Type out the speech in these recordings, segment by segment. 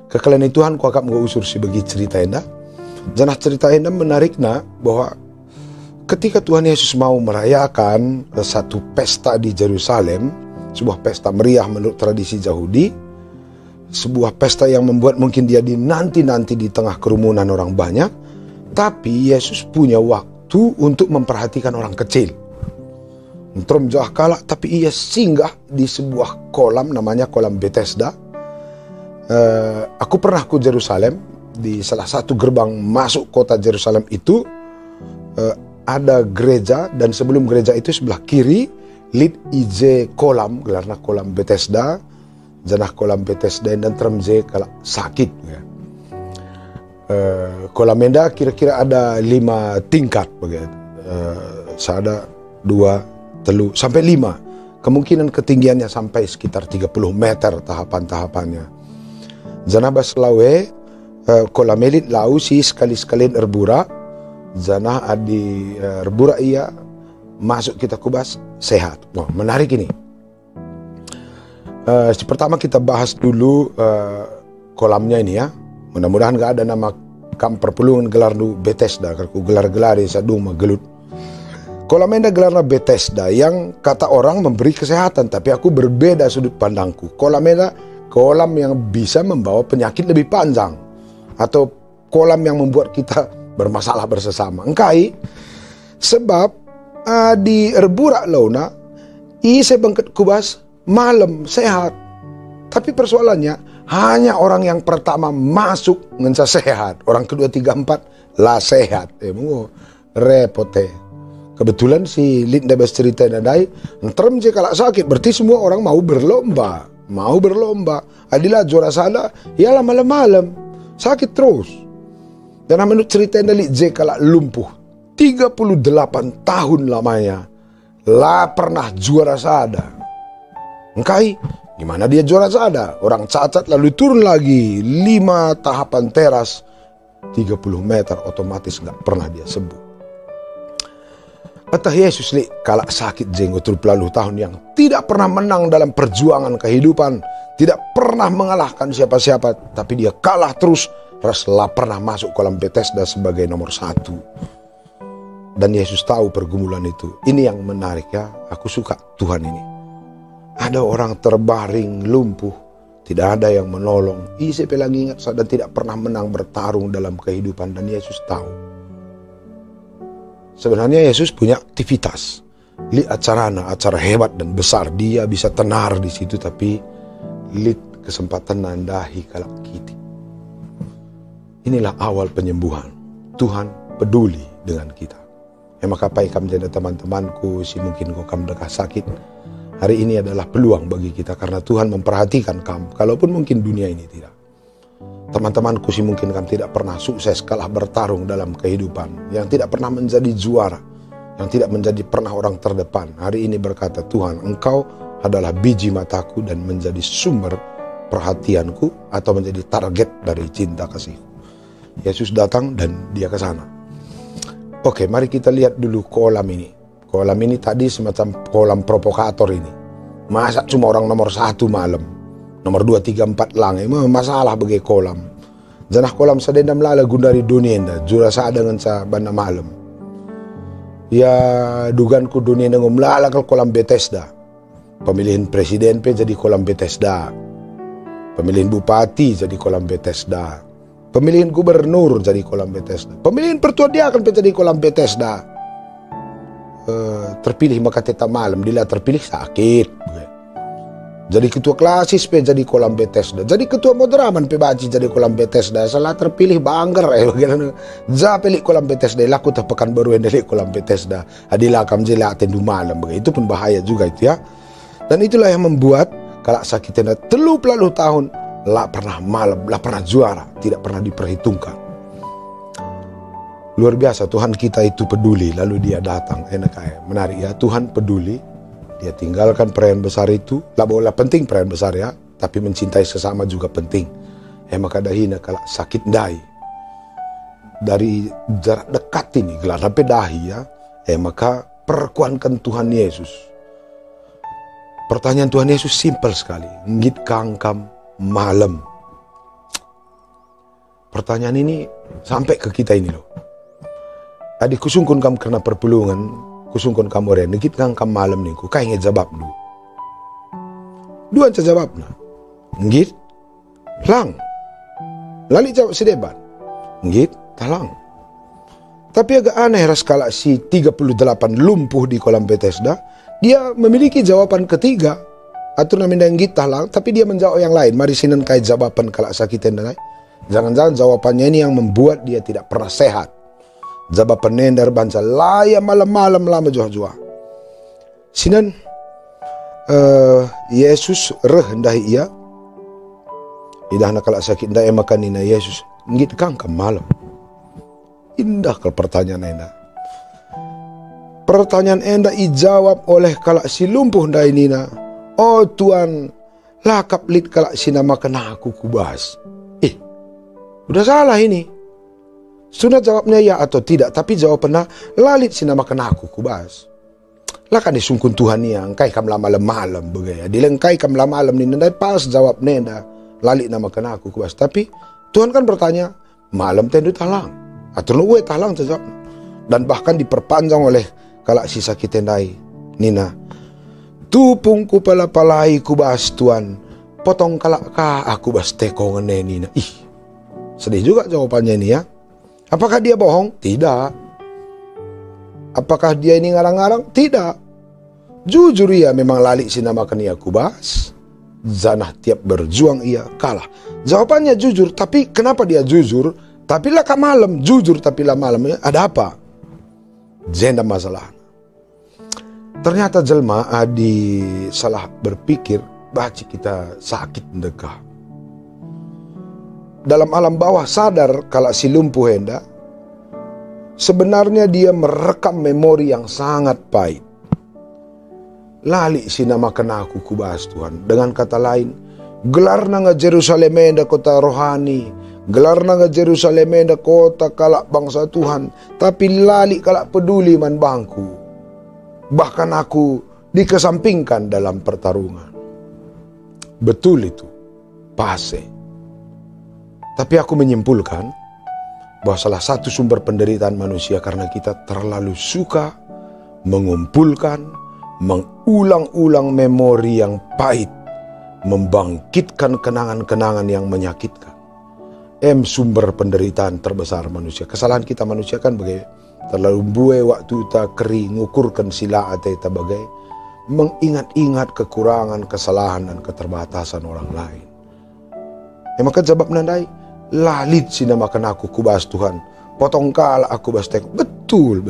Kekalian Tuhan ku akap mga usur si bagi cerita enda. Janah cerita enda menarikna bahwa ketika Tuhan Yesus mau merayakan satu pesta di Yerusalem, sebuah pesta meriah menurut tradisi Yahudi, sebuah pesta yang membuat mungkin dia dinanti-nanti di tengah kerumunan orang banyak, tapi Yesus punya waktu untuk memperhatikan orang kecil. Entrom jauh kalah, tapi ia singgah di sebuah kolam namanya kolam Bethesda. Aku pernah ke Yerusalem, di salah satu gerbang masuk kota Yerusalem itu ada gereja, dan sebelum gereja itu sebelah kiri lid ije kolam, gelarna kolam Bethesda, janah kolam Bethesda dan tremje kalau sakit ya. Kolam enda kira-kira ada 5 tingkat begitu. Ada 2, 3 sampai 5. Kemungkinan ketinggiannya sampai sekitar 30 meter tahapan-tahapannya. Janah bas lawe kolam elit lau si sekali-sekalian erbura. Janah adi erbura ia masuk kita kubas sehat. Wah, menarik ini. Pertama kita bahas dulu kolamnya ini ya. Mudah-mudahan gak ada nama kam perpulungan gelar du Bethesda. Kalau gelar-gelar di sadung magelut. Kolam enda gelarnya Bethesda yang kata orang memberi kesehatan, tapi aku berbeda sudut pandangku. Kolam enda kolam yang bisa membawa penyakit lebih panjang, atau kolam yang membuat kita bermasalah bersama. Engkai sebab di erbura launa ise bangket kubas malam sehat, tapi persoalannya hanya orang yang pertama masuk ngensa sehat, orang kedua 3, 4 lah sehat. Repote. Kebetulan si Linda bercerita nadai, term je kalau sakit berarti semua orang mau berlomba. Adilah juara sana, ialah malam-malam sakit terus. Dan menurut cerita dari J kalau lumpuh 38 tahun lamanya, lah pernah juara sada. Engkai, gimana dia juara sada? Orang cacat lalu turun lagi 5 tahapan teras 30 meter, otomatis nggak pernah dia sembuh. Kata Yesus li kalau sakit jenggot 30 tahun yang tidak pernah menang dalam perjuangan kehidupan, tidak pernah mengalahkan siapa-siapa, tapi dia kalah terus, raslah pernah masuk kolam Bethesda sebagai nomor 1. Dan Yesus tahu pergumulan itu. Ini yang menarik ya, aku suka Tuhan ini. Ada orang terbaring lumpuh, tidak ada yang menolong. Saya lagi ingat dan tidak pernah menang bertarung dalam kehidupan, dan Yesus tahu. Sebenarnya Yesus punya aktivitas, acara hebat dan besar, dia bisa tenar di situ, tapi kesempatan nandahi kalak kiti. Inilah awal penyembuhan. Tuhan peduli dengan kita. Maka paikam jadi teman-temanku, si mungkin kau kam dekah sakit. Hari ini adalah peluang bagi kita karena Tuhan memperhatikan kamu, kalaupun mungkin dunia ini tidak. Teman-temanku sih mungkin kan tidak pernah sukses kalah bertarung dalam kehidupan, yang tidak pernah menjadi juara, yang tidak menjadi pernah orang terdepan. Hari ini berkata, Tuhan, Engkau adalah biji mataku dan menjadi sumber perhatianku, atau menjadi target dari cinta kasihku. Yesus datang dan dia ke sana. Oke, mari kita lihat dulu kolam ini. Kolam ini tadi semacam kolam provokator ini. Masa cuma orang nomor 1 malam? Nomor 2, 3, 4 lang, masalah bagi kolam. Janah kolam sadendam lala gundari dunia enda, jura sa dengan sa banda malam. Ya duganku dunia enda ngumlala ke kolam Bethesda. Pemilihan presiden pe jadi kolam Bethesda. Pemilihan bupati jadi kolam Bethesda. Pemilihan gubernur jadi kolam Bethesda. Pemilihan pertua dia akan jadi kolam Bethesda. Terpilih maka tetap malam, dia terpilih sakit. Jadi ketua klasis pe jadi kolam Bethesda. Jadi ketua moderaman pe baci jadi kolam Bethesda. Salah terpilih bangger bagaimana. Zapeli kolam Bethesda laku terpekan baru yang dari kolam Bethesda. Adilah kam jela atendu malam. Itu pun bahaya juga itu ya. Dan itulah yang membuat kalau sakitnya 30 tahun lah pernah malam, lah pernah juara, tidak pernah diperhitungkan. Luar biasa Tuhan kita itu peduli, lalu dia datang. Enak kayak menarik ya, Tuhan peduli. Dia tinggalkan perayaan besar itu. Lah boleh penting perayaan besar ya, tapi mencintai sesama juga penting. Maka dahina kalau sakit dahi. Dari jarak dekat ini, gelar sampai dahi ya. Maka perkuankan Tuhan Yesus. Pertanyaan Tuhan Yesus simpel sekali. Ngit kangkam malam. pertanyaan ini sampai ke kita ini loh. Adik kusungkun kam karena perpulungan, kusungkun kam orang, dikit kang kam malam nih, ku kayak ngejawab lu. Dua aja jawabnya, ngit, lang, lali jawab sedebat, ngit, talang. Tapi agak aneh raskala si 38 lumpuh di kolam Bethesda, dia memiliki jawaban ketiga. Atau namanya ngit talang, tapi dia menjawab yang lain. Mari sinan kait jawaban kalau sakitan dan lain. Jangan-jangan jawabannya ini yang membuat dia tidak pernah sehat. Jawaban nendar banca laya malam-malam lama jua-jua. Sinan Yesus rendah ia. Idah nak kalau sakit dah makan ina Yesus. Ngit kang malam. Indah kalau pertanyaan enda. Pertanyaan enda dijawab oleh kalau si lumpuh ndai nina. Oh Tuhan, lakap lit kalau si nama kena aku kubahas. Udah salah ini. Sudah jawabnya ya atau tidak, tapi jawabannya lalit si nama kena aku kubahas. Lah kan disungkun Tuhan yang kai kam malam-malam begaya. Dilengkai kam malam ni nenda pas jawab nenda lalit nama kena aku kubahas. Tapi Tuhan kan bertanya, malam tendu talang. Atau nuwe talang jawab. Dan bahkan diperpanjang oleh kalau si sakit tendai nina. Tupungku pala-palai kubahas Tuhan. Potong kalak ka aku bahas teko ngene nina. Sedih juga jawabannya ini ya. Apakah dia bohong? Tidak. Apakah dia ini ngarang-ngarang? Tidak. Jujur ia memang lali sinamakan ia kubas. Zanah tiap berjuang ia kalah. Jawabannya jujur, tapi kenapa dia jujur? Tapi lah malam, jujur tapi lah malam. Ada apa? Jenda masalah. Ternyata jelma adi salah berpikir, baca kita sakit mendekah. Dalam alam bawah sadar kalau si lumpuh henda, sebenarnya dia merekam memori yang sangat pahit. Lali sinamakan aku kubahas Tuhan. Dengan kata lain, gelar nanga Jerusalem enda kota rohani, gelar nanga Jerusalem enda kota kalak bangsa Tuhan, tapi lali kalak peduli man bangku. Bahkan aku dikesampingkan dalam pertarungan. Betul itu, pase. Tapi aku menyimpulkan bahwa salah satu sumber penderitaan manusia karena kita terlalu suka mengumpulkan, mengulang-ulang memori yang pahit, membangkitkan kenangan-kenangan yang menyakitkan. Sumber penderitaan terbesar manusia. Kesalahan kita manusia kan bagai terlalu bue waktu tak keri ngukurkan sila ate bagai mengingat-ingat kekurangan, kesalahan dan keterbatasan orang lain. Maka jawab nandai lalit sinamakan aku kubahas Tuhan. Potong kala aku bahas teko. Betul.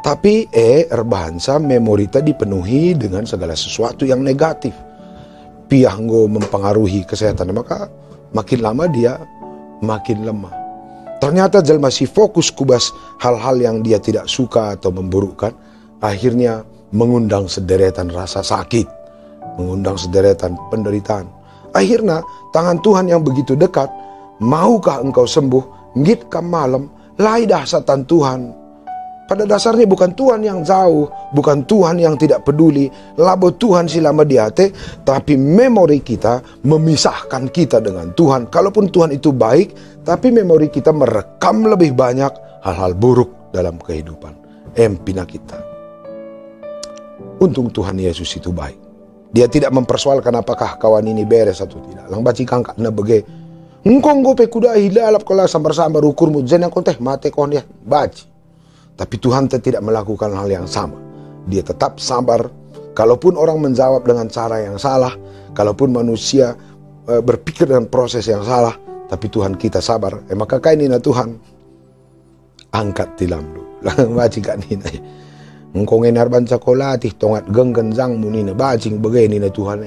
Tapi erbahasa memori tadi dipenuhi dengan segala sesuatu yang negatif. Pianggo mempengaruhi kesehatan. Maka makin lama dia makin lemah. Ternyata jelma si fokus kubas hal-hal yang dia tidak suka atau memburukkan. Akhirnya mengundang sederetan rasa sakit. Mengundang sederetan penderitaan. Akhirnya tangan Tuhan yang begitu dekat. Maukah engkau sembuh? Ngit kam malam, lai dahsatan Tuhan. Pada dasarnya bukan Tuhan yang jauh, bukan Tuhan yang tidak peduli, labo Tuhan silama di hati, tapi memori kita memisahkan kita dengan Tuhan. Kalaupun Tuhan itu baik, tapi memori kita merekam lebih banyak hal-hal buruk dalam kehidupan. Empina kita. Untung Tuhan Yesus itu baik. Dia tidak mempersoalkan apakah kawan ini beres atau tidak. Lang baci kangkak na bege. Engkong gope kuda hilalap kola sambar-sambar ukurmu jenang konteh mate kon ya baci. Tapi Tuhan tidak melakukan hal yang sama. Dia tetap sabar. Kalaupun orang menjawab dengan cara yang salah, kalaupun manusia berpikir dengan proses yang salah, tapi Tuhan kita sabar. Maka kainina Tuhan angkat tilam lu. Lang baci kak nina. Engkong enar banca kola tih tongat genggenjang mu nina bacing begini na Tuhan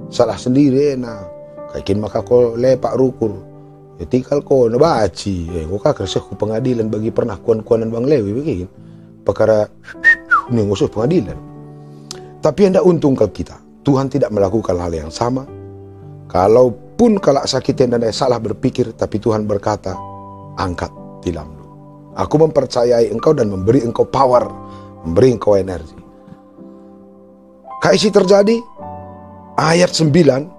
salah sendiri na. Kaikin maka ko lepak rukur. Ya tinggal ko nabaci. Ko kakreseh ko pengadilan bagi pernah kuan-kuanan Bang Lewi begini. Perkara ini ngusuh pengadilan. Tapi hendak untung kalau kita. Tuhan tidak melakukan hal yang sama. Kalaupun kalau sakitnya dan salah berpikir, tapi Tuhan berkata, angkat tilam lu. Aku mempercayai engkau dan memberi engkau power, memberi engkau energi. Kaisi terjadi ayat 9.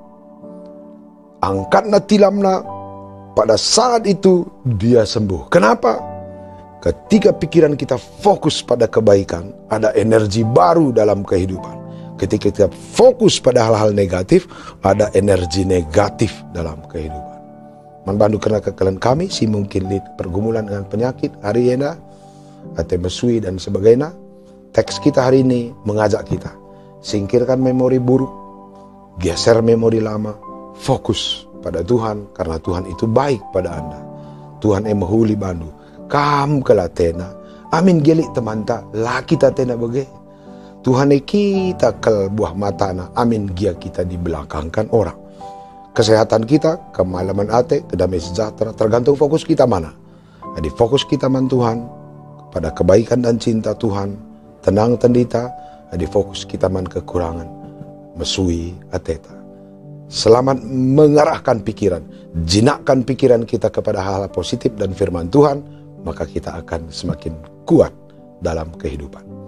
Angkatna tilamna pada saat itu dia sembuh. Kenapa? Ketika pikiran kita fokus pada kebaikan, ada energi baru dalam kehidupan. Ketika kita fokus pada hal-hal negatif, ada energi negatif dalam kehidupan. Manbandu kena kekalian kami, si mungkin di pergumulan dengan penyakit, hari ini, atau mesui dan sebagainya. Teks kita hari ini mengajak kita, singkirkan memori buruk, geser memori lama, fokus pada Tuhan, karena Tuhan itu baik pada Anda. Tuhan yang menghuli bandu, kam kelatena, amin gelik teman tak, lah kita tena bege. Tuhan kita kel buah matana, amin gia kita dibelakangkan orang. Kesehatan kita, kemalaman ate, kedamaian sejahtera, tergantung fokus kita mana. Jadi fokus kita man Tuhan, pada kebaikan dan cinta Tuhan, tenang tendita, jadi fokus kita man kekurangan, mesui ateta. Selamat mengarahkan pikiran, jinakkan pikiran kita kepada hal-hal positif dan firman Tuhan, maka kita akan semakin kuat dalam kehidupan.